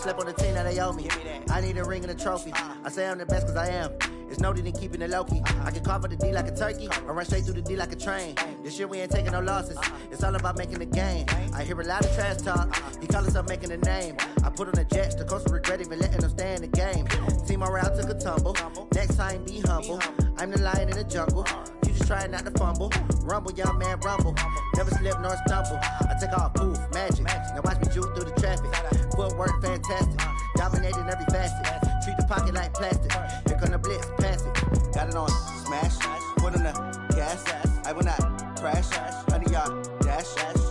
slept on the team that they owe me. I need a ring and a trophy. I say I'm the best cause I am. It's no need in keeping it low-key. I can carve up the D like a turkey or run straight through the D like a train. This year we ain't taking no losses. It's all about making the game. I hear a lot of trash talk. He call himself making a name. I put on the Jets. The coach will regret even letting them stay in the game. Team morale took a tumble. Next time be humble. I'm the lion in the jungle. You just trying not to fumble. Rumble, young man, rumble. Never slip nor stumble. I take off, poof, magic. Now watch me juke through the traffic. Footwork fantastic. Dominating every facet. Treat the pocket like plastic. Here come the blitz, pass it. Got it on smash. Put on the gas. I will not crash. 100-yard dash.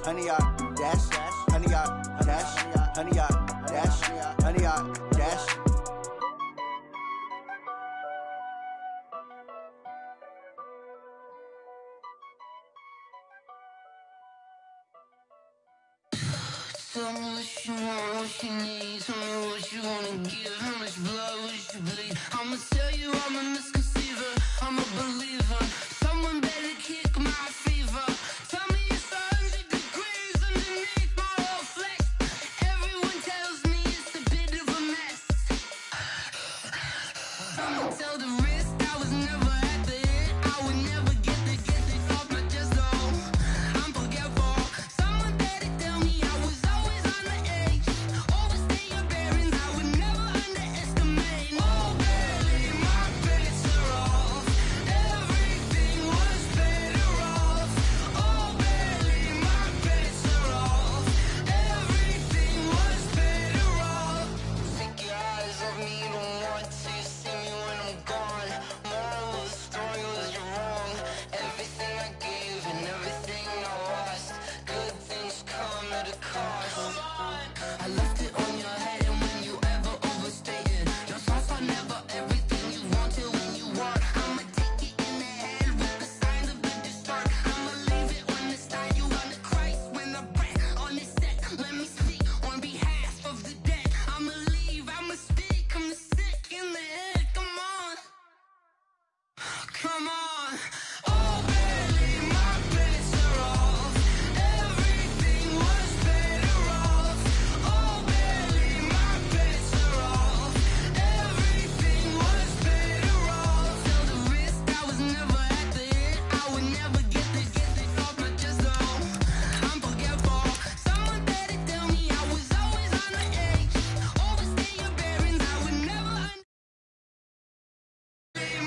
100-yard dash. 100-yard dash. 100-yard dash. 100-yard dash. Tell me what you want, what you need. Tell me what you wanna give. How much blood would you bleed? I'ma tell you I'm a misconceiver. I'm a believer. Someone better kick my fever. Tell me it's 100 degrees underneath my whole flesh. Everyone tells me it's a bit of a mess. I'ma tell the risk I was never at the end. I would never get this off my chest though. I'm forgetful. Someone better tell me I was always on the edge. Overstay your bearings, I would never underestimate. Oh baby, my bets are off. Everything was better off. Oh baby, my bets are off. Everything was better off. Take your eyes off me, don't want to see me when I'm gone. Moral of the story was you're wrong. Everything I gave and everything I lost. Good things come at a cost. I left it on your head, and when you ever overstated, your thoughts are never everything you wanted when you want. I'ma take it in the head with the signs of the distort. I'ma leave it on the side. You on the Christ when the breath on the set. Let me speak on behalf of the dead. I'ma leave, I'ma speak. I'm the sick in the head. Come on, come on. Oh baby, my bets are off. Everything was better off. Oh baby, my bets are off. Everything was better off. Tell the risk I was never at the end. I would never get this off my chest though. I'm forgetful. Someone better tell me I was always on the edge. Overstay your bearings, I would never.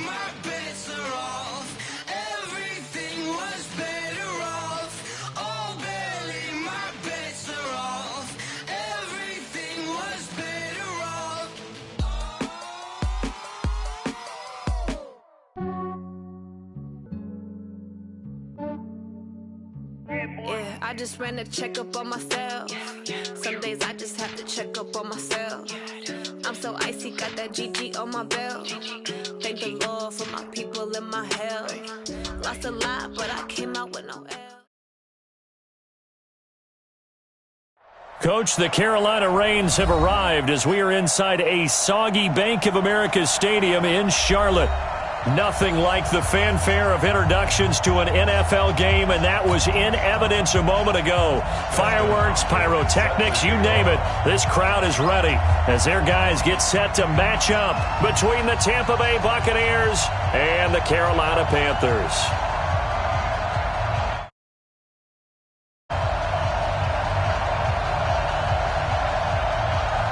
My bets are off. Everything was better off. Oh Billy, my bets are off. Everything was better off. Yeah, I just ran a checkup on myself. Some days I just have to check up on myself. I'm so icy, got that GG on my belt. Thank the Lord for my people and my health. Lost a lot, but I came out with no L. Coach, the Carolina Rains have arrived as we are inside a soggy Bank of America Stadium in Charlotte. Nothing like the fanfare of introductions to an NFL game, and that was in evidence a moment ago. Fireworks, pyrotechnics, you name it. This crowd is ready as their guys get set to match up between the Tampa Bay Buccaneers and the Carolina Panthers.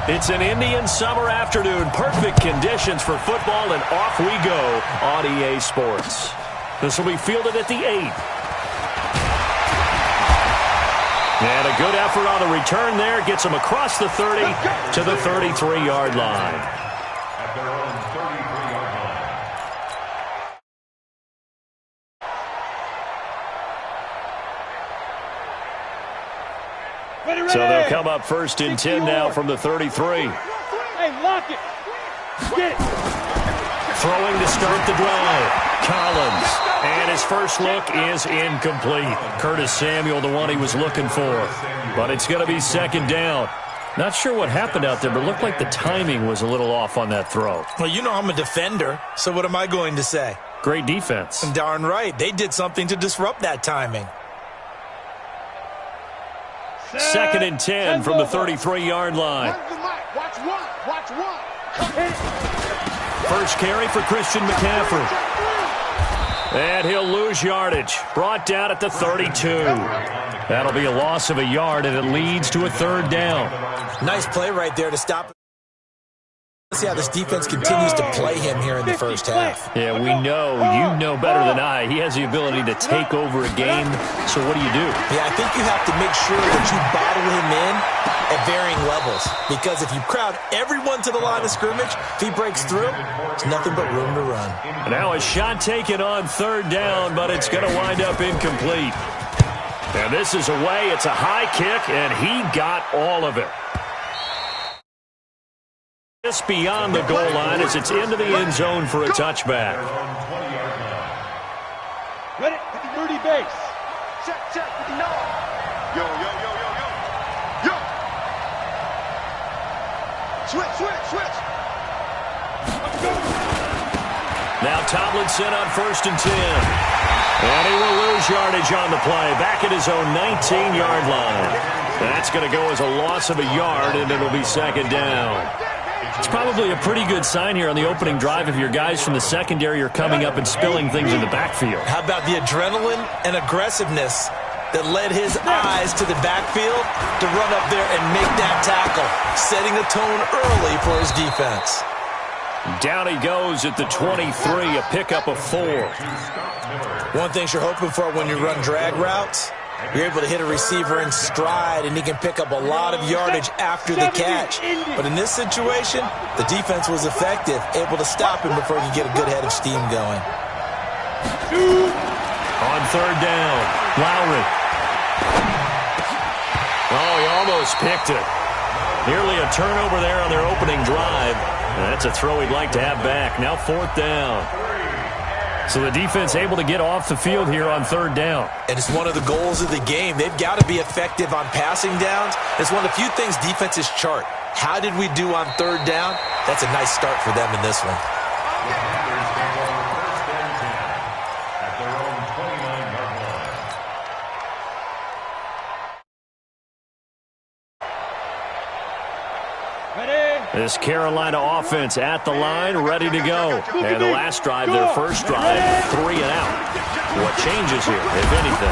It's an Indian summer afternoon. Perfect conditions for football, and off we go on EA Sports. This will be fielded at the 8. And a good effort on the return there. Gets him across the 30 to the 33-yard line. At their own 33-yard line. So they'll come up first and 10 now from the 33. Hey, lock it. Get it. Throwing to start the drive. Collins. And his first look is incomplete. Curtis Samuel, the one he was looking for. But it's going to be second down. Not sure what happened out there, but it looked like the timing was a little off on that throw. Well, you know I'm a defender, so what am I going to say? Great defense. Darn right. They did something to disrupt that timing. Second and 10 from the 33-yard line. Watch one. Watch one. First carry for Christian McCaffrey. And he'll lose yardage. Brought down at the 32. That'll be a loss of a yard, and it leads to a third down. Nice play right there to stop. Let's see how this defense continues to play him here in the first half. Yeah, we know, you know better than I, he has the ability to take over a game. So what do you do? Yeah, I think you have to make sure that you bottle him in at varying levels. Because if you crowd everyone to the line of scrimmage, if he breaks through, there's nothing but room to run. Now a shot taken on third down, but it's going to wind up incomplete. And this is away. It's a high kick, and he got all of it. Just beyond the goal line as it's into the end zone for a touchback. Ready? 30 base. Check, 59. Yo. Switch. Now Tomlinson on 1st and 10. And he will lose yardage on the play. Back at his own 19-yard line. That's going to go as a loss of a yard, and it'll be second down. It's probably a pretty good sign here on the opening drive if your guys from the secondary are coming up and spilling things in the backfield. How about the adrenaline and aggressiveness that led his eyes to the backfield to run up there and make that tackle, setting the tone early for his defense. Down he goes at the 23, a pickup of 4. One thing you're hoping for when you run drag routes, you're able to hit a receiver in stride, and he can pick up a lot of yardage after the catch. But in this situation, the defense was effective, able to stop him before he could get a good head of steam going. On third down, Lowry. Oh, he almost picked it. Nearly a turnover there on their opening drive. That's a throw he'd like to have back. Now 4th down. So the defense able to get off the field here on third down. And it's one of the goals of the game. They've got to be effective on passing downs. It's one of the few things defenses chart. How did we do on third down? That's a nice start for them in this one. This Carolina offense at the line, ready to go. And the last drive, their first drive, 3 and out. What changes here, if anything?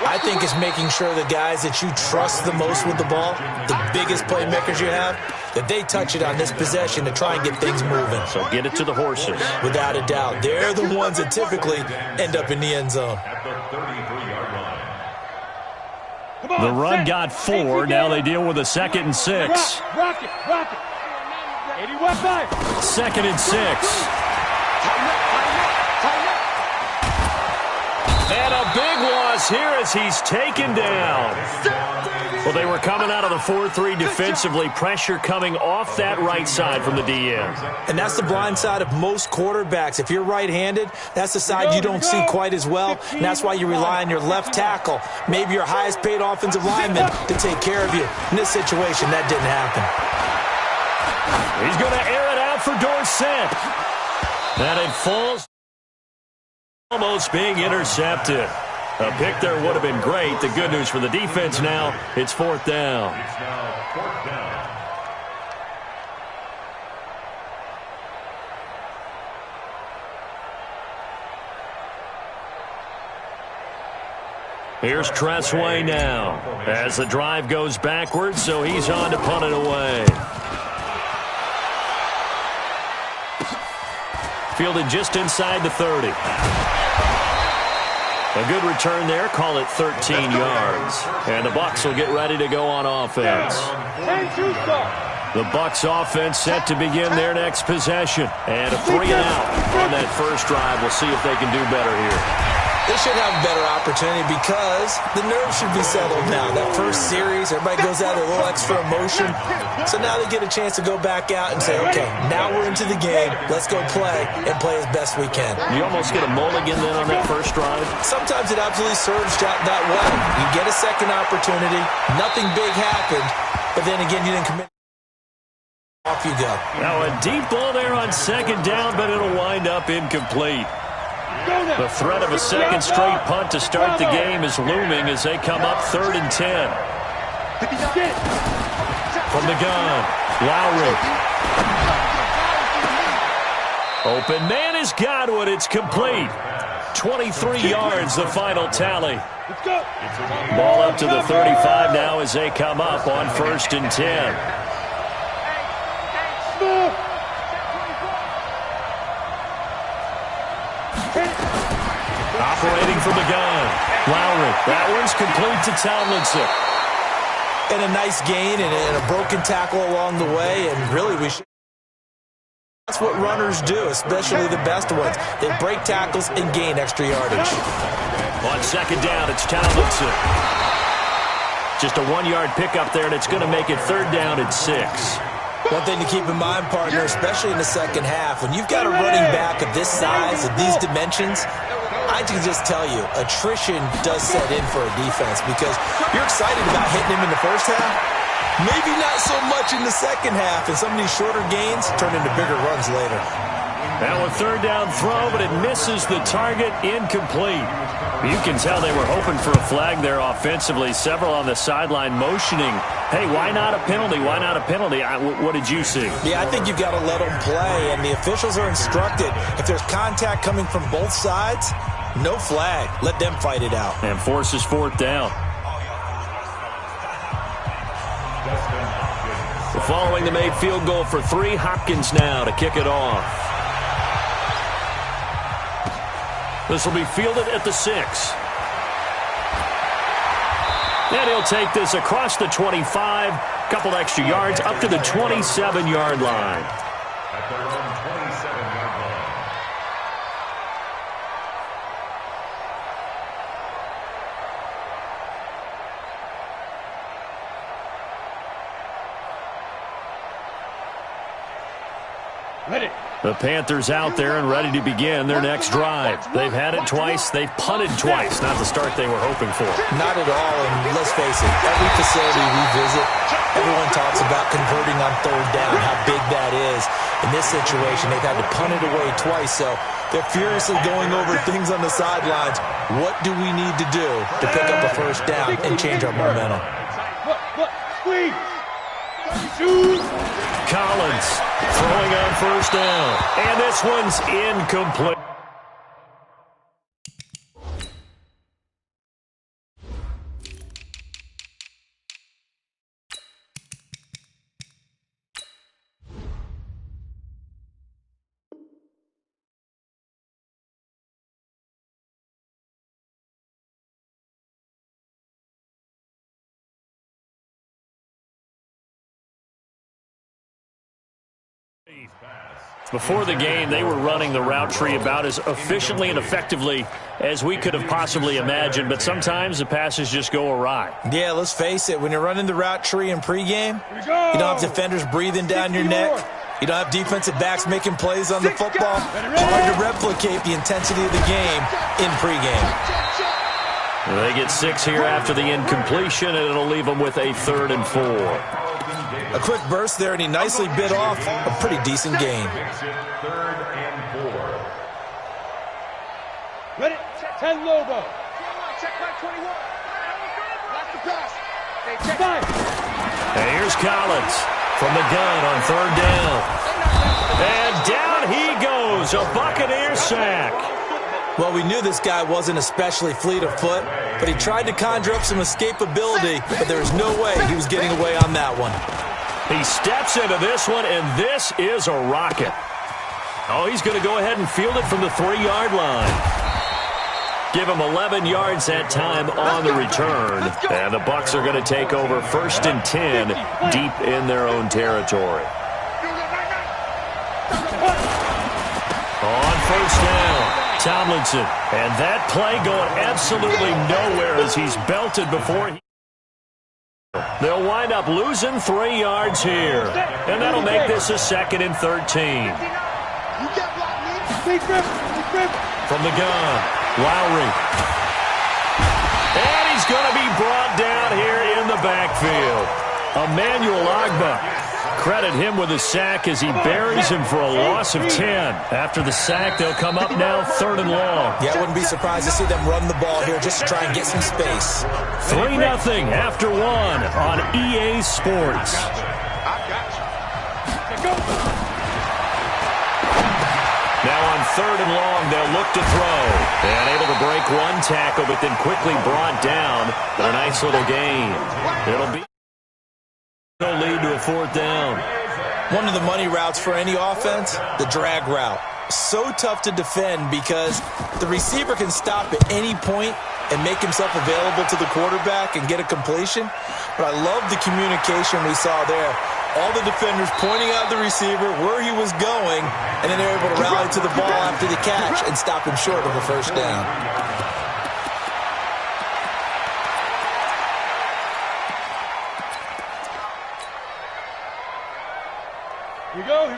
I think it's making sure the guys that you trust the most with the ball, the biggest playmakers you have, that they touch it on this possession to try and get things moving. So get it to the horses. Without a doubt. They're the ones that typically end up in the end zone. The run got 4. Now they deal with a 2nd and 6. Rock it. 81 5. 2nd and 6. And a big loss here as he's taken down. Well, they were coming out of the 4-3 defensively. Pressure coming off that right side from the DN. And that's the blind side of most quarterbacks. If you're right-handed, that's the side you don't see quite as well. And that's why you rely on your left tackle, maybe your highest-paid offensive lineman, to take care of you. In this situation, that didn't happen. He's going to air it out for Dorsett. And it falls, almost being intercepted. A pick there would have been great. The good news for the defense now, it's 4th down. Here's Tressway now as the drive goes backwards, so he's on to punt it away. Fielded just inside the 30. A good return there. Call it 13 yards. And the Bucs will get ready to go on offense. The Bucs offense set to begin their next possession. And a 3 and out on that first drive. We'll see if they can do better here. They should have a better opportunity because the nerves should be settled now. That first series, everybody goes out with a little extra emotion. So now they get a chance to go back out and say, okay, now we're into the game. Let's go play and play as best we can. You almost get a mulligan then on that first drive? Sometimes it absolutely serves that way. You get a second opportunity. Nothing big happened. But then again, you didn't commit. Off you go. Now a deep ball there on second down, but it'll wind up incomplete. The threat of a second straight punt to start the game is looming as they come up 3rd and 10. From the gun, Lowry. Open man has got one. It's complete. 23 yards, the final tally. Ball up to the 35 now as they come up on 1st and 10. Operating from the gun, Lowry. That one's complete to Tomlinson. And a nice gain and a broken tackle along the way, and really we should. That's what runners do, especially the best ones. They break tackles and gain extra yardage. On 2nd down, it's Tomlinson. Just a 1-yard pickup there, and it's going to make it 3rd down and 6. One thing to keep in mind, partner, especially in the second half, when you've got a running back of this size, of these dimensions, I can just tell you, attrition does set in for a defense because you're excited about hitting him in the first half. Maybe not so much in the second half, and some of these shorter gains turn into bigger runs later. Now a 3rd down throw, but it misses the target, incomplete. You can tell they were hoping for a flag there offensively. Several on the sideline motioning, hey, why not a penalty? Why not a penalty? What did you see? Yeah, I think you've got to let them play, and the officials are instructed if there's contact coming from both sides, no flag. Let them fight it out. And forces 4th down. Following the made field goal for 3, Hopkins now to kick it off. This will be fielded at the 6. And he'll take this across the 25, couple extra yards, up to the 27-yard line. At their own 27-yard line. Ready. The Panthers out there and ready to begin their next drive. They've had it twice. They've punted twice. Not the start they were hoping for. Not at all, and let's face it, every facility we visit, everyone talks about converting on 3rd down, how big that is. In this situation, they've had to punt it away twice, so they're furiously going over things on the sidelines. What do we need to do to pick up a 1st down and change our momentum? Squeeze. Collins throwing on 1st down. And this one's incomplete. Before the game, they were running the route tree about as efficiently and effectively as we could have possibly imagined, but sometimes the passes just go awry. Yeah, let's face it, when you're running the route tree in pregame, you don't have defenders breathing down your neck. You don't have defensive backs making plays on the football. Hard to replicate the intensity of the game in pregame. They get 6 here after the incompletion, and it'll leave them with a 3rd and 4. A quick burst there, and he nicely bit off a pretty decent gain. 3rd and 4. Ready. 10 Lobo. Check back 21. That's the pass. And here's Collins from the gun on 3rd down. And down he goes, a Buccaneer sack. Well, we knew this guy wasn't especially fleet of foot, but he tried to conjure up some escapability, but there was no way he was getting away on that one. He steps into this one, and this is a rocket. Oh, he's going to go ahead and field it from the 3-yard line. Give him 11 yards that time on the return. And the Bucs are going to take over 1st and 10 deep in their own territory. On 1st down, Tomlinson. And that play going absolutely nowhere as he's belted before he... They'll wind up losing 3 yards here. And that'll make this a 2nd and 13. From the gun, Lowry. And he's going to be brought down here in the backfield. Emmanuel Ogbah credit him with a sack as he buries him for a loss of 10. After the sack, they'll come up now 3rd and long. Yeah, I wouldn't be surprised to see them run the ball here just to try and get some space. 3-0 after 1 on EA Sports. Now on 3rd and long, they'll look to throw. And able to break one tackle, but then quickly brought down. But a nice little gain. It'll be no lead to a 4th down. One of the money routes for any offense, the drag route. So tough to defend because the receiver can stop at any point and make himself available to the quarterback and get a completion. But I love the communication we saw there. All the defenders pointing out the receiver, where he was going, and then they're able to rally to the ball after the catch and stop him short of a 1st down.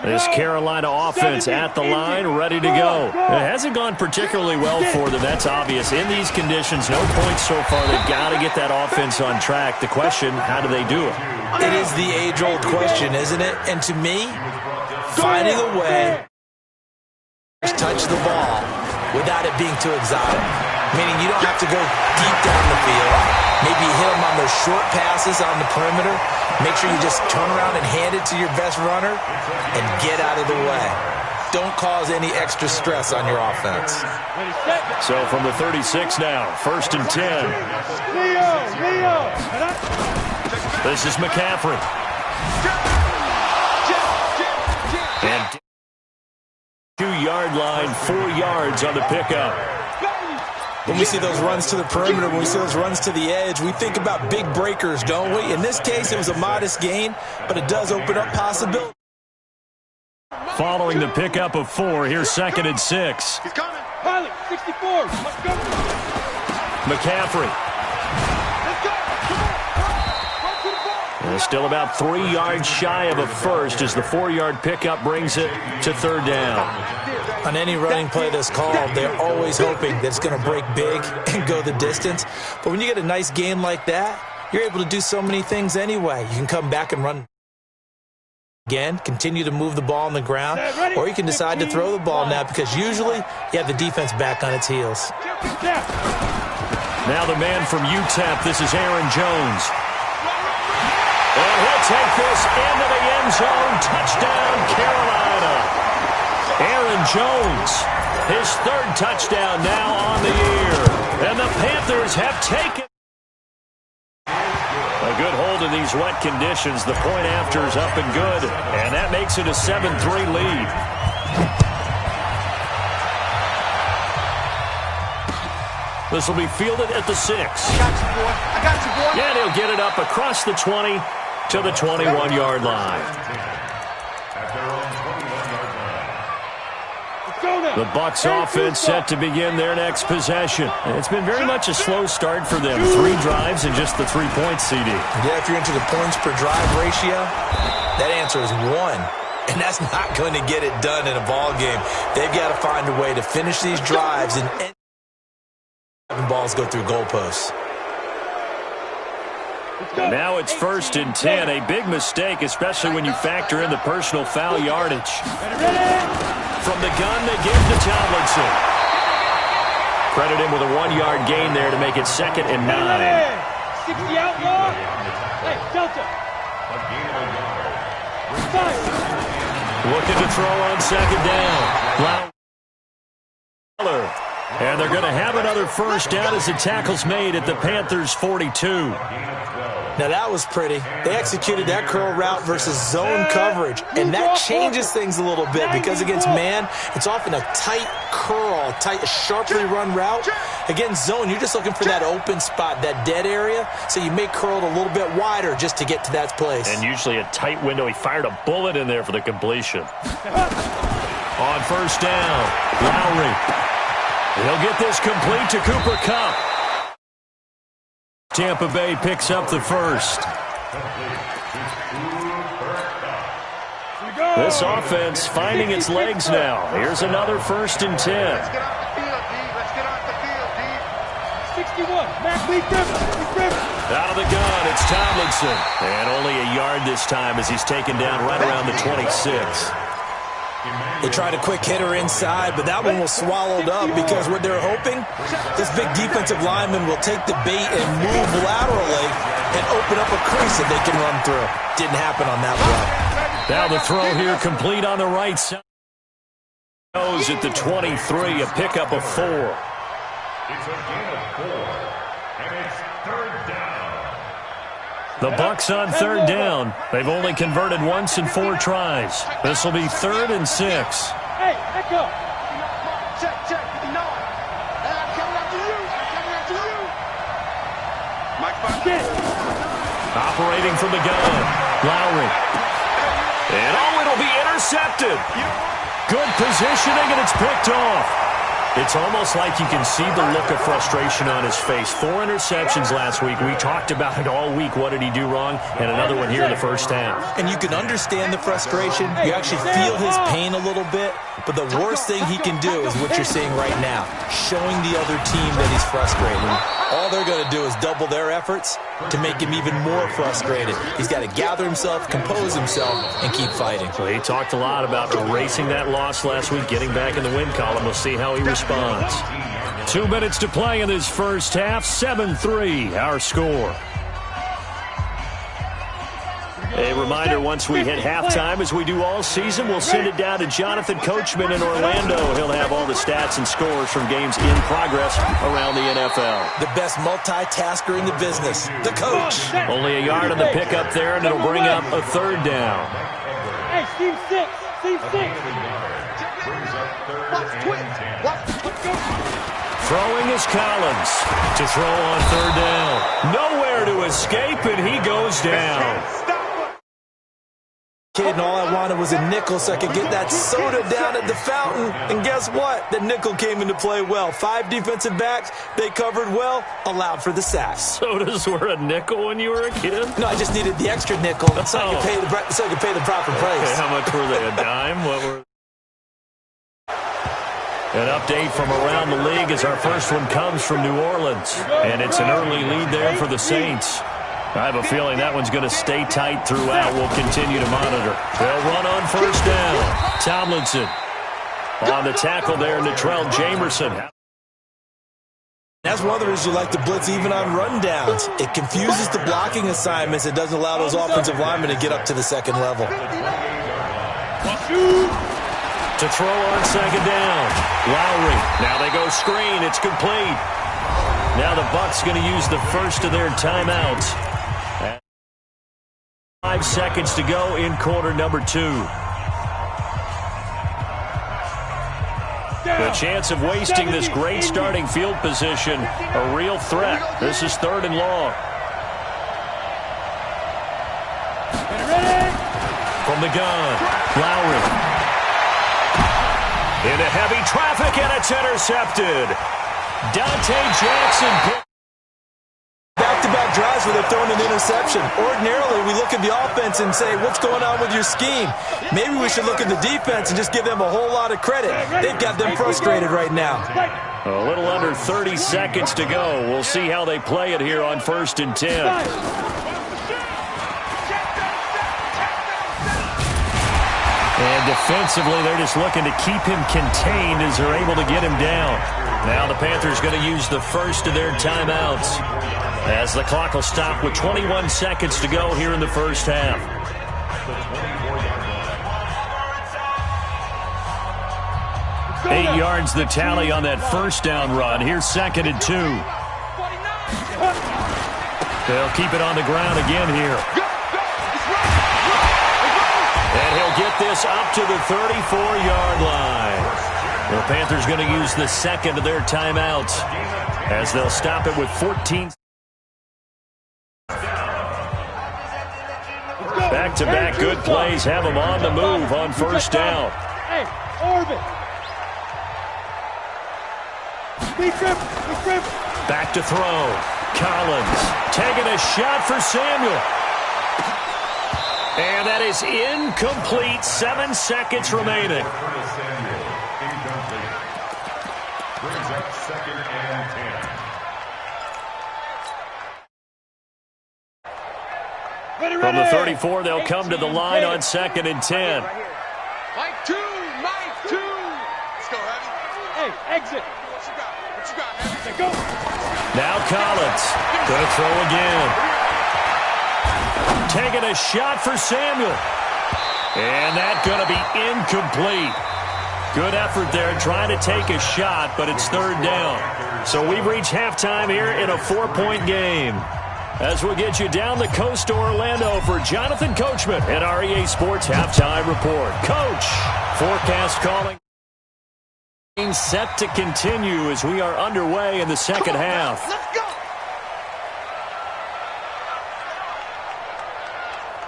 This Carolina offense at the line, ready to go. It hasn't gone particularly well for them. That's obvious. In these conditions, no points so far. They've got to get that offense on track. The question, how do they do it? It is the age-old question, isn't it? And to me, finding a way to touch the ball without it being too exotic. Meaning you don't have to go deep down the field. Maybe you hit them on those short passes on the perimeter. Make sure you just turn around and hand it to your best runner and get out of the way. Don't cause any extra stress on your offense. So from the 36 now, 1st and 10. This is McCaffrey. And 2-yard line, 4 yards on the pickup. When we see those runs to the perimeter, when we see those runs to the edge, we think about big breakers, don't we? In this case, it was a modest gain, but it does open up possibilities. Following the pickup of 4, here's 2nd and 6. He's coming. Pilot, 64. Let's go. McCaffrey. Let's go. Come on. Run to the ball. And still about 3 yards shy of a 1st as the 4-yard pickup brings it to 3rd down. On any running play that's called, they're always hoping that it's going to break big and go the distance. But when you get a nice gain like that, you're able to do so many things anyway. You can come back and run again, continue to move the ball on the ground, or you can decide to throw the ball now because usually you have the defense back on its heels. Now the man from UTEP, this is Aaron Jones. And he'll take this into the end zone. Touchdown, Carolina. Aaron Jones, his 3rd touchdown now on the year. And the Panthers have taken a good hold in these wet conditions. The point after is up and good, and that makes it a 7-3 lead. This will be fielded at the 6. I got you, boy. And he'll get it up across the 20 to the 21-yard line. The Bucs offense set to begin their next possession. It's been very much a slow start for them. 3 drives and just the 3 points, CD. Yeah, if you're into the points per drive ratio, that answer is 1. And that's not going to get it done in a ball game. They've got to find a way to finish these drives and balls go through goalposts. And now it's 1st and 10. A big mistake, especially when you factor in the personal foul yardage. From the gun, they give to Tomlinson. Credit him with a 1-yard gain there to make it 2nd and 9. 60 outlaw. Hey, Delta. Looking to throw on 2nd down. And they're going to have another 1st down as the tackle's made at the Panthers' 42. Now that was pretty. They executed that curl route versus zone coverage, and that changes things a little bit because against man, it's often a tight curl, tight, sharply run route. Against zone, you're just looking for that open spot, that dead area, so you may curl it a little bit wider just to get to that place. And usually a tight window. He fired a bullet in there for the completion. On 1st down, Lowry. He'll get this complete to Cooper Kupp. Tampa Bay picks up the 1st. This offense finding its legs now. Here's another 1st and 10. Let's get off the field, D. Let's get off the field, D. 61. Mac, lead driven. The Out of the gun, it's Tomlinson. And only a yard this time as he's taken down right around the 26. They tried a quick hitter inside, but that one was swallowed up because what they're hoping, this big defensive lineman will take the bait and move laterally and open up a crease that they can run through. Didn't happen on that play. Now the throw here complete on the right side. Goes at the 23, a pickup of 4. It's a gain of 4, and it's third down. The Bucs on third down. They've only converted once in 4 tries. This will be 3rd and 6. Hey, let go. Check, 59. And I'm coming after you. Mike Operating from the gun. Lowry. And it'll be intercepted. Good positioning, and it's picked off. It's almost like you can see the look of frustration on his face. 4 interceptions last week. We talked about it all week. What did he do wrong? And another one here in the first half. And you can understand the frustration. You actually feel his pain a little bit. But the worst thing he can do is what you're seeing right now, showing the other team that he's frustrated. All they're going to do is double their efforts to make him even more frustrated. He's got to gather himself, compose himself, and keep fighting. So he talked a lot about erasing that loss last week, getting back in the win column. We'll see how he responds. 2 minutes to play in this first half. 7-3, our score. A reminder, once we hit halftime, as we do all season, we'll send it down to Jonathan Coachman in Orlando. He'll have all the stats and scores from games in progress around the NFL. The best multitasker in the business, the coach. Only a yard on the pickup there, and it'll bring up a 3rd down. Hey, Steve 6. Steve 6. Brings up 3rd and 10. Throwing is Collins to throw on 3rd down. Nowhere to escape, and he goes down. And all I wanted was a nickel so I could get that soda down at the fountain. And guess what? The nickel came into play well. 5 defensive backs, they covered well, allowed for the sacks. Sodas were a nickel when you were a kid? No, I just needed the extra nickel so I could pay the proper price. Okay, how much were they? A dime? What were? An update from around the league as our first one comes from New Orleans. And it's an early lead there for the Saints. I have a feeling that one's going to stay tight throughout. We'll continue to monitor. They'll run on 1st down. Tomlinson on the tackle there, Natrell Jamerson. That's one of the reasons you like to blitz even on rundowns. It confuses the blocking assignments. It doesn't allow those offensive linemen to get up to the 2nd level. To throw on 2nd down. Lowry. Now they go screen. It's complete. Now the Bucs going to use the first of their timeouts. 5 seconds to go in quarter number 2. The chance of wasting this great starting field position, a real threat. This is 3rd and long. From the gun, Lowry. Into heavy traffic, and it's intercepted. Dante Jackson. Back-to-back drives where they're throwing an interception. Ordinarily, we look at the offense and say, what's going on with your scheme? Maybe we should look at the defense and just give them a whole lot of credit. They've got them frustrated right now. A little under 30 seconds to go. We'll see how they play it here on 1st and 10. And defensively, they're just looking to keep him contained as they're able to get him down. Now the Panthers going to use the first of their timeouts as the clock will stop with 21 seconds to go here in the first half. 8 yards the tally on that 1st down run. Here's 2nd and 2. They'll keep it on the ground again here. And he'll get this up to the 34-yard line. The Panthers going to use the 2nd of their timeouts as they'll stop it with 14. Back-to-back good plays have them on the move on 1st down. Hey, Orbit. Back to throw. Collins taking a shot for Samuel. And that is incomplete. 7 seconds remaining. Brings up 2nd and 10. From the 34, they'll come to the line on 2nd and 10. Mike 2, Mike 2. Let's go, Heavy. Hey, exit. What you got, Heavy? Go. Now Collins going to throw again. Taking a shot for Samuel. And that's going to be incomplete. Good effort there trying to take a shot, but it's 3rd down. So we've reached halftime here in a 4-point game. As we'll get you down the coast to Orlando for Jonathan Coachman at our EA Sports Halftime Report. Coach, forecast calling. Set to continue as we are underway in the second half. Let's go.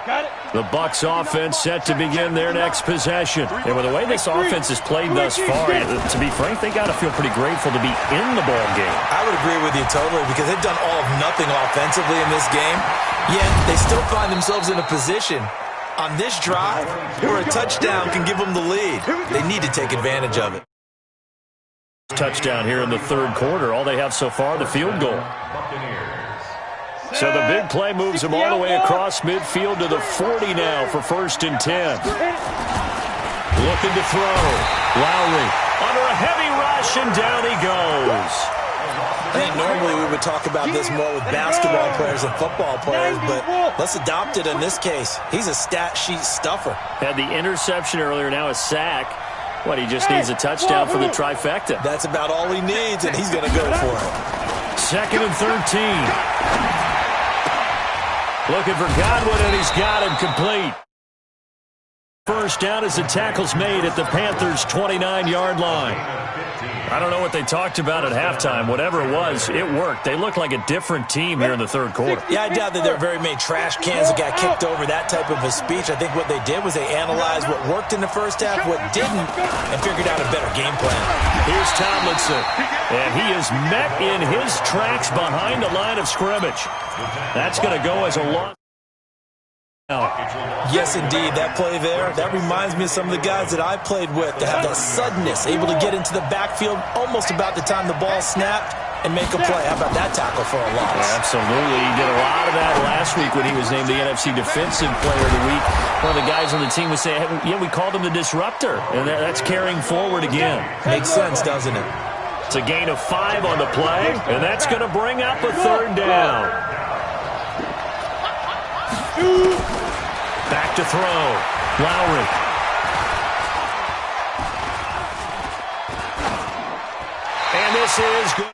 Got it. The Bucs offense set to begin their next possession. And with the way this offense has played thus far, to be frank, they got to feel pretty grateful to be in the ball game. I would agree with you totally because they've done all of nothing offensively in this game, yet they still find themselves in a position on this drive where a touchdown can give them the lead. They need to take advantage of it. Touchdown here in the 3rd quarter. All they have so far, the field goal. So the big play moves them all the way across midfield to the 40 now for 1st and 10. Looking to throw. Lowry under a heavy rush, and down he goes. I think normally we would talk about this more with basketball players and football players, but let's adopt it in this case. He's a stat sheet stuffer. Had the interception earlier, now a sack. What, he just needs a touchdown for the trifecta. That's about all he needs, and he's going to go for it. 2nd and 13. Looking for Godwin, and he's got him complete. First down as the tackle's made at the Panthers' 29-yard line. I don't know what they talked about at halftime. Whatever it was, it worked. They look like a different team here in the 3rd quarter. Yeah, I doubt that there are very many trash cans that got kicked over, that type of a speech. I think what they did was they analyzed what worked in the first half, what didn't, and figured out a better game plan. Here's Tomlinson, and he is met in his tracks behind the line of scrimmage. That's going to go as a long. Yes, indeed. That play there, that reminds me of some of the guys that I played with to have that suddenness, able to get into the backfield almost about the time the ball snapped and make a play. How about that tackle for a loss? Yeah, absolutely. He did a lot of that last week when he was named the NFC Defensive Player of the Week. One of the guys on the team was saying, yeah, we called him the disruptor, and that's carrying forward again. Makes sense, doesn't it? It's a gain of 5 on the play, and that's going to bring up a 3rd down. Back to throw. Lowry. And this is good.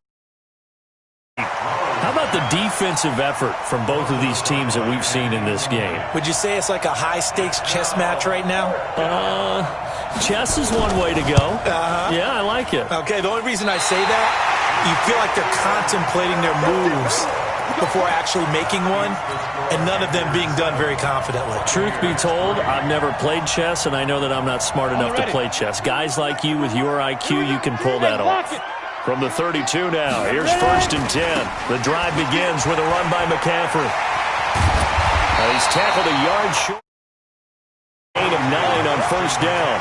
How about the defensive effort from both of these teams that we've seen in this game? Would you say it's like a high-stakes chess match right now? Chess is one way to go. Yeah, I like it. Okay, the only reason I say that, you feel like they're contemplating their moves before actually making one, and none of them being done very confidently. Truth be told, I've never played chess, and I know that I'm not smart enough to play chess. Guys like you with your IQ, you can pull that off. From the 32 now, here's 1st and 10. The drive begins with a run by McCaffrey. He's tackled a yard short. Gain of 9 on 1st down.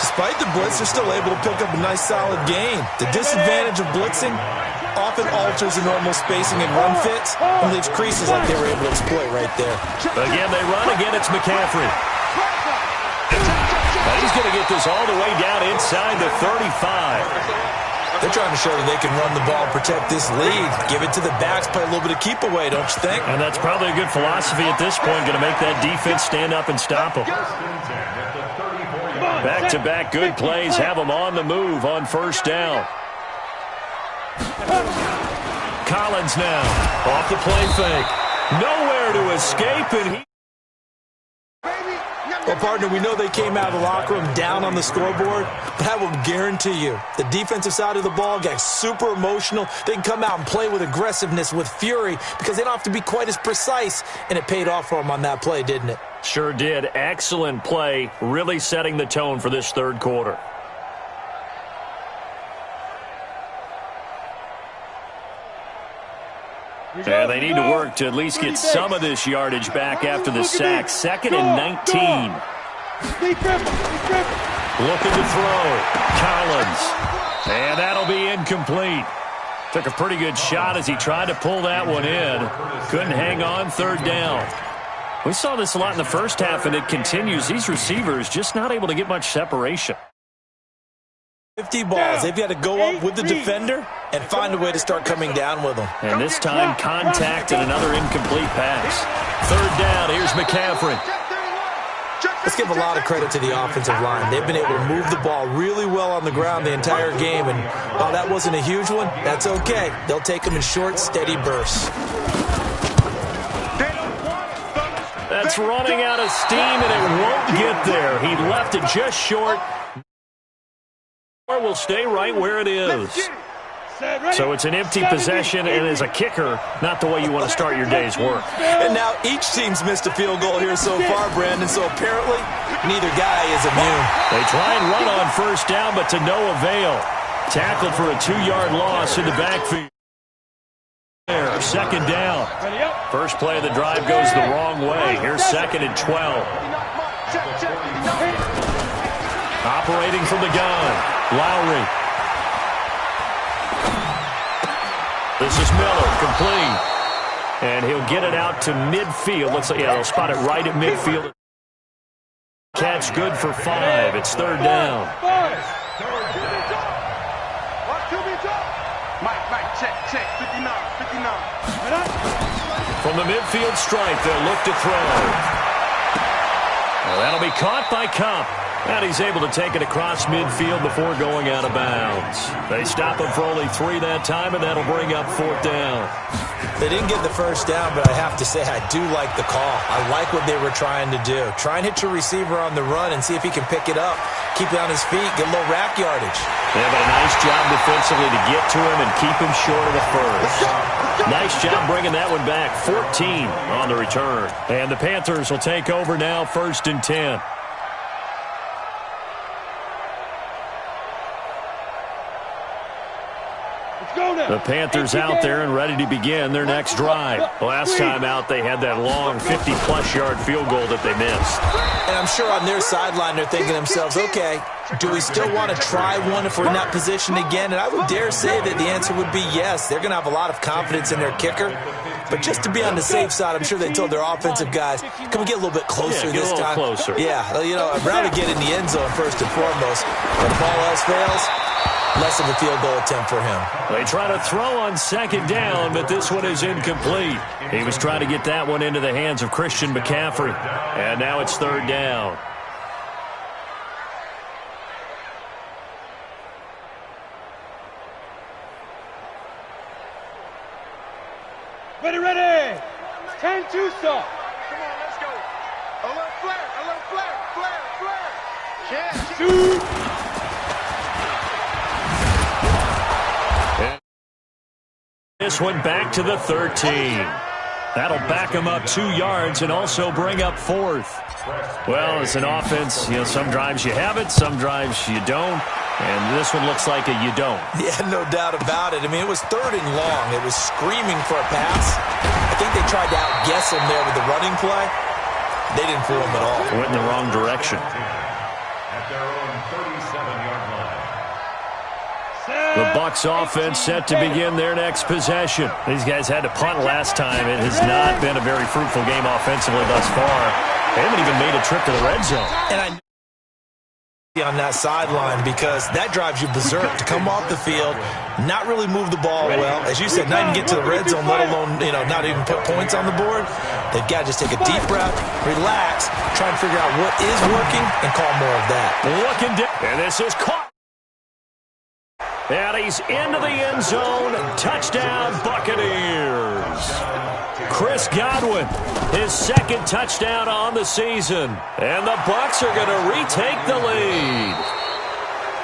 Despite the blitz, they're still able to pick up a nice solid gain. The disadvantage of blitzing often alters the normal spacing and run fits and leaves creases like they were able to exploit right there. Again, they run. Again, it's McCaffrey. Now he's going to get this all the way down inside the 35. They're trying to show that they can run the ball and protect this lead. Give it to the backs, play a little bit of keep away, don't you think? And that's probably a good philosophy at this point, going to make that defense stand up and stop them. Back-to-back good plays have them on the move on 1st down. Collins now off the play fake. Nowhere to escape, and he... Well, partner, we know they came out of the locker room down on the scoreboard, but I will guarantee you the defensive side of the ball got super emotional. They can come out and play with aggressiveness, with fury, because they don't have to be quite as precise, and it paid off for them on that play, didn't it? Sure did. Excellent play, really setting the tone for this 3rd quarter. And they need to work to at least get some of this yardage back after the sack. 2nd and 19. Looking to throw. Collins. And that'll be incomplete. Took a pretty good shot as he tried to pull that one in. Couldn't hang on, third down. We saw this a lot in the first half, and it continues. These receivers just not able to get much separation. 50 balls. They've got to go up with the defender and find a way to start coming down with them. And this time, contact and another incomplete pass. Third down, here's McCaffrey. Let's give a lot of credit to the offensive line. They've been able to move the ball really well on the ground the entire game, and while that wasn't a huge one, that's okay. They'll take them in short, steady bursts. That's running out of steam, and it won't get there. He left it just short. Or will stay right where it is. So it's an empty possession, and as a kicker, not the way you want to start your day's work. And now each team's missed a field goal here so far, Brandon, so apparently neither guy is immune. They try and run on first down, but to no avail. Tackled for a 2-yard loss in the backfield. There, second down. First play of the drive goes the wrong way. Here's second and 12. Operating from the gun, Lowry. This is Miller, complete. And he'll get it out to midfield. Looks like, they'll spot it right at midfield. Catch good for 5. It's third down. Mike, check, 59. From the midfield stripe, they'll look to throw. Well, that'll be caught by Cup. And he's able to take it across midfield before going out of bounds. They stop him for only 3 that time, and that'll bring up fourth down. They didn't get the first down, but I have to say I do like the call. I like what they were trying to do. Try and hit your receiver on the run and see if he can pick it up. Keep it on his feet, get a little rack yardage. Yeah, but a nice job defensively to get to him and keep him short of the first. Nice job bringing that one back. 14 on the return. And the Panthers will take over now, 1st and 10. The Panthers out there and ready to begin their next drive. Last time out, they had that long 50-plus yard field goal that they missed. And I'm sure on their sideline they're thinking to themselves, okay, do we still want to try one if we're in that position again? And I would dare say that the answer would be yes. They're going to have a lot of confidence in their kicker. But just to be on the safe side, I'm sure they told their offensive guys, can we get a little bit closer this time? Closer. Yeah, I'd rather get in the end zone first and foremost. But if all else fails, less of a field goal attempt for him. They try to throw on second down, but this one is incomplete. He was trying to get that one into the hands of Christian McCaffrey. And now it's third down. Ready. 10-2 stop. Come on, let's go. A little flare. Yeah. 2. This one back to the 13. That'll back him up 2 yards and also bring up fourth. Well, it's an offense. Some drives you have it, some drives you don't. And this one looks like a you don't. Yeah, no doubt about it. I mean, it was 3rd and long. It was screaming for a pass. I think they tried to outguess him there with the running play. They didn't fool him at all. Went in the wrong direction. At their own 37-yard line. The Bucs offense set to begin their next possession. These guys had to punt last time. It has not been a very fruitful game offensively thus far. They haven't even made a trip to the red zone. And I on that sideline because that drives you berserk to come off the field, not really move the ball well. As you said, not even get to the red zone, let alone, not even put points on the board. They've got to just take a deep breath, relax, try and figure out what is working and call more of that. And this is caught. And he's into the end zone. Touchdown, Buccaneers. Chris Godwin, his 2nd touchdown on the season. And the Bucs are going to retake the lead.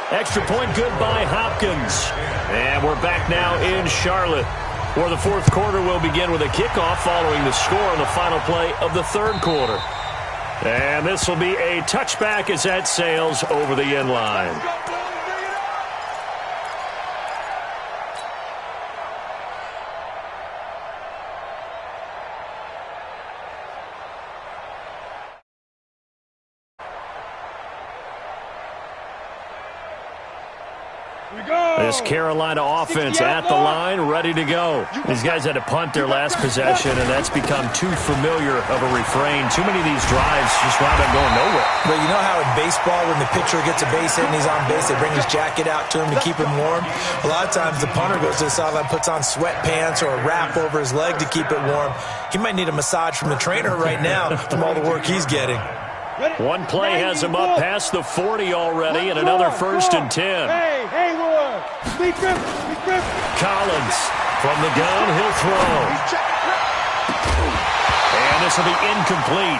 Extra point good by Hopkins. And we're back now in Charlotte, where the 4th quarter will begin with a kickoff following the score on the final play of the 3rd quarter. And this will be a touchback as that sails over the end line. This Carolina offense at the line, ready to go. These guys had to punt their last possession, and that's become too familiar of a refrain. Too many of these drives just wound up going nowhere. But you know how in baseball, when the pitcher gets a base hit and he's on base, they bring his jacket out to him to keep him warm? A lot of times the punter goes to the sideline, puts on sweatpants or a wrap over his leg to keep it warm. He might need a massage from the trainer right now from all the work he's getting. One play has him up past the 40 already, and another 1st and 10. Hey, Ward. Collins from the gun, he'll throw. And this will be incomplete.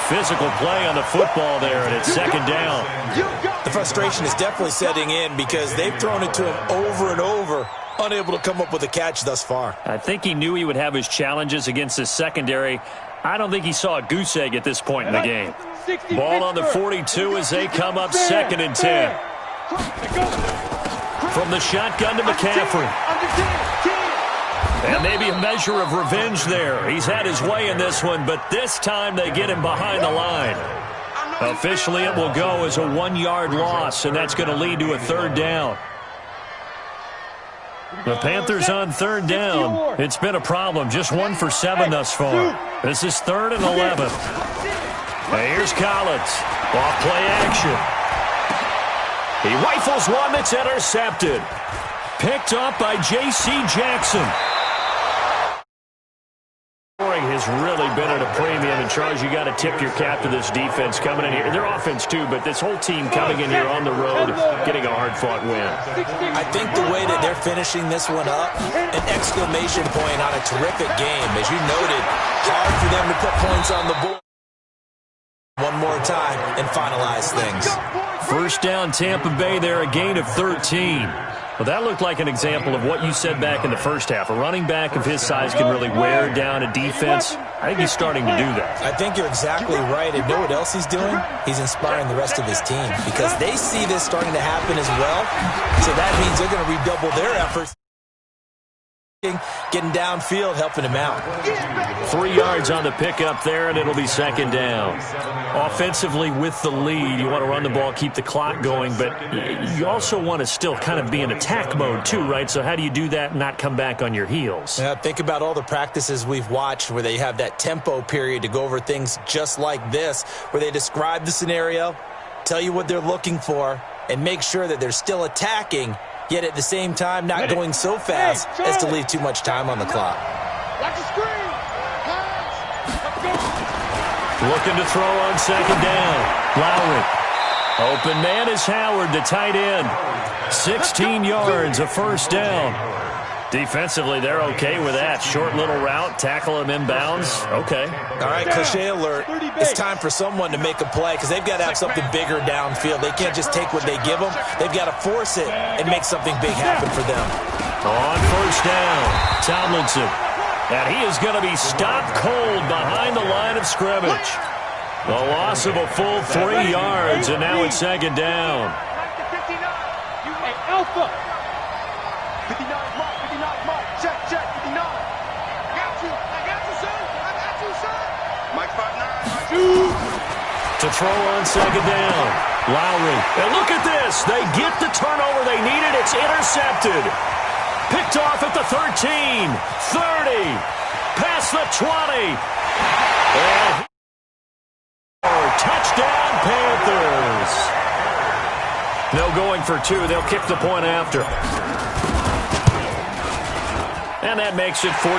Physical play on the football there, and it's 2nd down. The frustration is definitely setting in because they've thrown it to him over and over, unable to come up with a catch thus far. I think he knew he would have his challenges against his secondary. I don't think he saw a goose egg at this point in the game. Ball on the 42 as they come up 2nd and 10. From the shotgun to McCaffrey. And maybe a measure of revenge there. He's had his way in this one, but this time they get him behind the line. Officially, it will go as a 1-yard loss, and that's going to lead to a 3rd down. The Panthers on 3rd down. It's been a problem. Just 1 for 7 thus far. This is 3rd and 11. And here's Collins. Off play action. He rifles one that's intercepted. Picked up by J.C. Jackson. Scoring has really been at a premium. And, Charles, you got to tip your cap to this defense coming in here. Their offense, too, but this whole team coming in here on the road, getting a hard-fought win. I think the way that they're finishing this one up, an exclamation point on a terrific game. As you noted, hard for them to put points on the board one more time and finalize things. 1st down, Tampa Bay there, a gain of 13. Well, that looked like an example of what you said back in the first half. A running back of his size can really wear down a defense. I think he's starting to do that. I think you're exactly right. And know what else he's doing? He's inspiring the rest of his team because they see this starting to happen as well. So that means they're going to redouble their efforts. Getting downfield, helping him out. 3 yards on the pickup there, and it'll be 2nd down. Offensively with the lead, you want to run the ball, keep the clock going, but you also want to still kind of be in attack mode too, right? So how do you do that and not come back on your heels? Yeah, think about all the practices we've watched where they have that tempo period to go over things just like this, where they describe the scenario, tell you what they're looking for, and make sure that they're still attacking, yet at the same time not going so fast as to leave too much time on the clock. Looking to throw on 2nd down. Lowry. Open man is Howard, the tight end. 16 yards, a 1st down. Defensively, they're okay with that. Short little route, tackle him inbounds. Okay. All right, cliche alert. It's time for someone to make a play because they've got to have something bigger downfield. They can't just take what they give them. They've got to force it and make something big happen for them. On 1st down, Tomlinson. And he is going to be stopped cold behind the line of scrimmage. The loss of a full 3 yards, and now it's 2nd down. Alpha. 59 mark, 59 mark. Check, 59. I got you, sir. I got you, sir. Mike 59. To throw on 2nd down. Lowry. And look at this. They get the turnover they needed. It's intercepted. Picked off at the 13, 30, past the 20. And touchdown, Panthers. No going for 2. They'll kick the point after. And that makes it 14-10.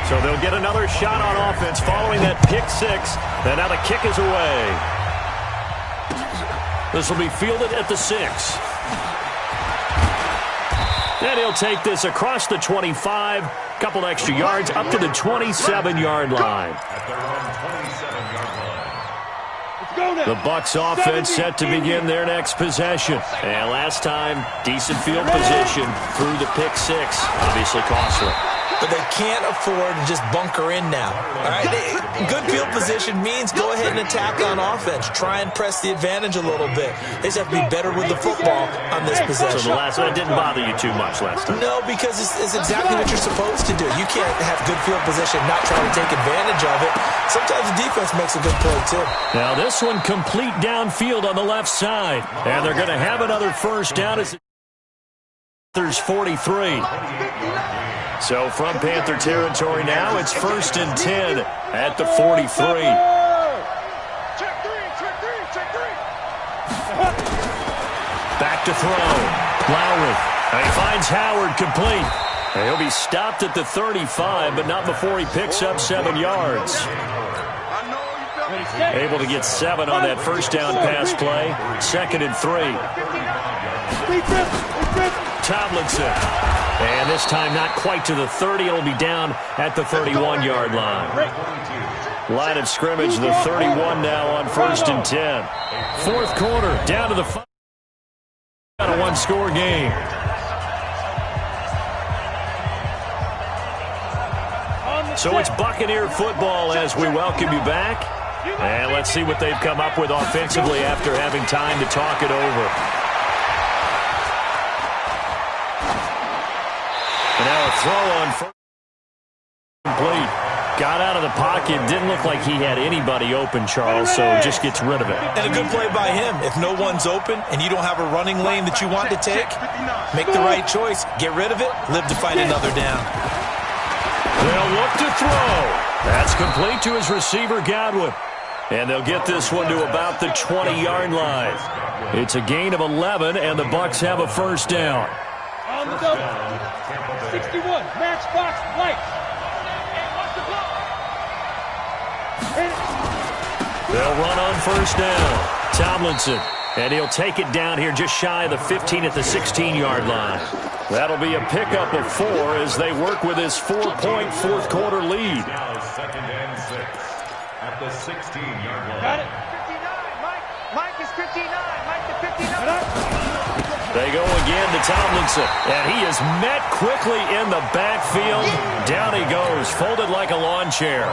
So they'll get another shot on offense following that pick 6. And now the kick is away. This will be fielded at the 6. And he'll take this across the 25, couple extra yards, up to the 27-yard line. The Bucs offense set to begin their next possession. And last time, decent field position through the pick 6. Obviously costly. but they can't afford to just bunker in now. All right, good field position means go ahead and attack on offense. Try and press the advantage a little bit. They just have to be better with the football on this possession. So the last one didn't bother you too much last time? No, because it's exactly what you're supposed to do. You can't have good field position, not try to take advantage of it. Sometimes the defense makes a good play, too. Now this one complete downfield on the left side. And they're going to have another first down as Panthers 43. So from Panther territory now, it's 1st and 10 at the 43. Back to throw. Lowry. And he finds Howard complete. And he'll be stopped at the 35, but not before he picks up 7 yards. Able to get 7 on that first down pass play. 2nd and 3. Tomlinson. And this time not quite to the 30. It'll be down at the 31-yard line. Line of scrimmage, the 31 now on 1st and 10. Fourth quarter, down to the 5. A one-score game. So it's Buccaneer football as we welcome you back. And let's see what they've come up with offensively after having time to talk it over. And now a throw on first. Complete. Got out of the pocket. Didn't look like he had anybody open, Charles, so just gets rid of it. And a good play by him. If no one's open and you don't have a running lane that you want to take, make the right choice. Get rid of it. Live to fight another down. They'll look to throw. That's complete to his receiver, Godwin. And they'll get this one to about the 20-yard line. It's a gain of 11, and the Bucs have a first down. On the double. 61, matchbox, lights. They'll run on first down. Tomlinson. And he'll take it down here just shy of the 15 at the 16-yard line. That'll be a pickup of 4 as they work with his 4-point fourth-quarter lead. Now 2nd and 6 at the 16-yard line. Got it. 59, Mike is 59, Mike to 59. They go again to Tomlinson. And he is met quickly in the backfield. Down he goes, folded like a lawn chair.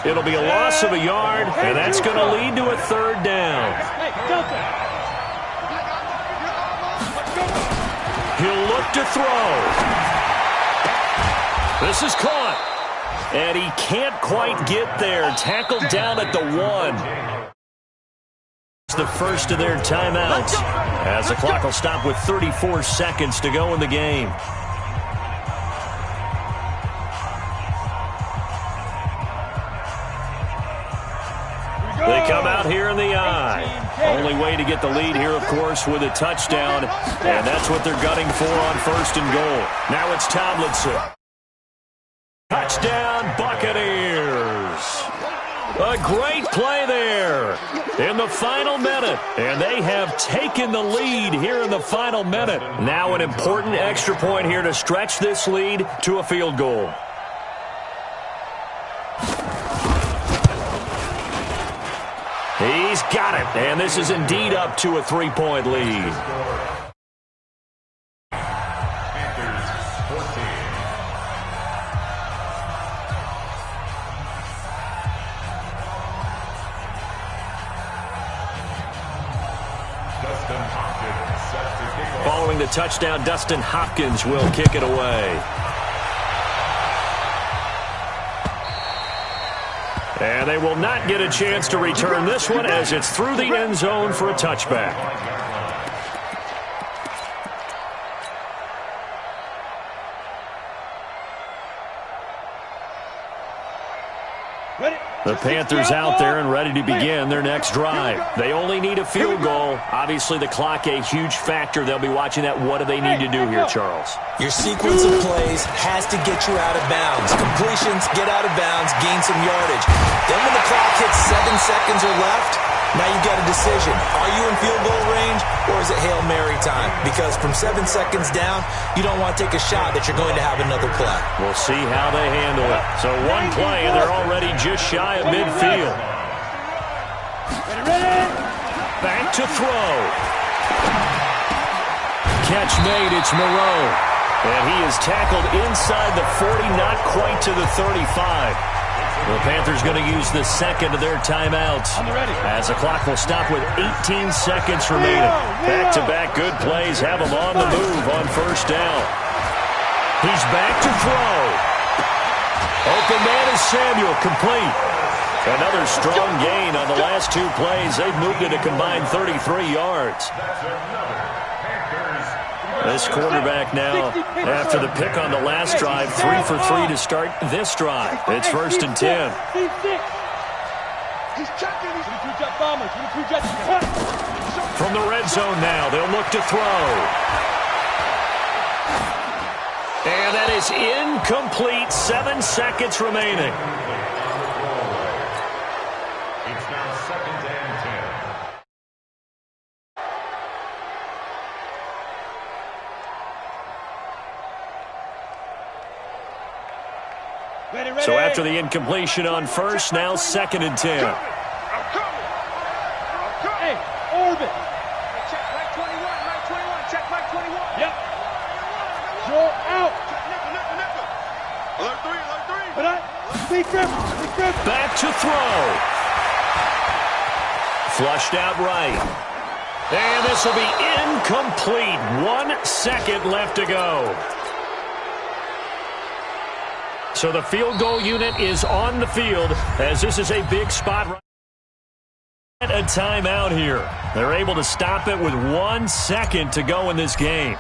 It'll be a loss of a yard, and that's going to lead to a 3rd down. He'll look to throw. This is caught. And he can't quite get there. Tackled down at the 1. It's the first of their timeouts, as the clock will stop with 34 seconds to go in the game. They come out here in the eye. Only way to get the lead here, of course, with a touchdown. And that's what they're gunning for on 1st and goal. Now it's Tomlinson. Touchdown, Buccaneers. A great play there in the final minute. And they have taken the lead here in the final minute. Now an important extra point here to stretch this lead to a field goal. He's got it, and this is indeed up to a 3-point lead. Following the touchdown, Dustin Hopkins will kick it away. And they will not get a chance to return this one as it's through the end zone for a touchback. The Panthers out there and ready to begin their next drive. They only need a field goal. Obviously, the clock a huge factor. They'll be watching that. What do they need to do here, Charles? Your sequence of plays has to get you out of bounds. Completions, get out of bounds, gain some yardage. Then when the clock hits 7 seconds or left, now you've got a decision. Are you in field goal range or is it Hail Mary time? Because from 7 seconds down, you don't want to take a shot that you're going to have another play. We'll see how they handle it. So one play, and they're already just shy of midfield. Back to throw. Catch made, it's Moreau. And he is tackled inside the 40, not quite to the 35. The Panthers going to use the second of their timeouts as the clock will stop with 18 seconds remaining. Back-to-back good plays have him on the move on first down. He's back to throw. Open man is Samuel, complete. Another strong gain on the last two plays. They've moved it a combined 33 yards. This quarterback now, after the pick on the last drive, 3 for 3 to start this drive. It's 1st and 10. From the red zone now, they'll look to throw. And that is incomplete. 7 seconds remaining. It's now 2nd and 10. So after the incompletion on first, now 2nd and 10. Hey, orbit. Check Mike 21, Mike 21, check Mike 21. Yep. Joel out. Nickel. Alert 3, alert 3. But big grip. Back to throw. Flushed out right. And this will be incomplete. 1 second left to go. So the field goal unit is on the field as this is a big spot. A timeout here. They're able to stop it with 1 second to go in this game.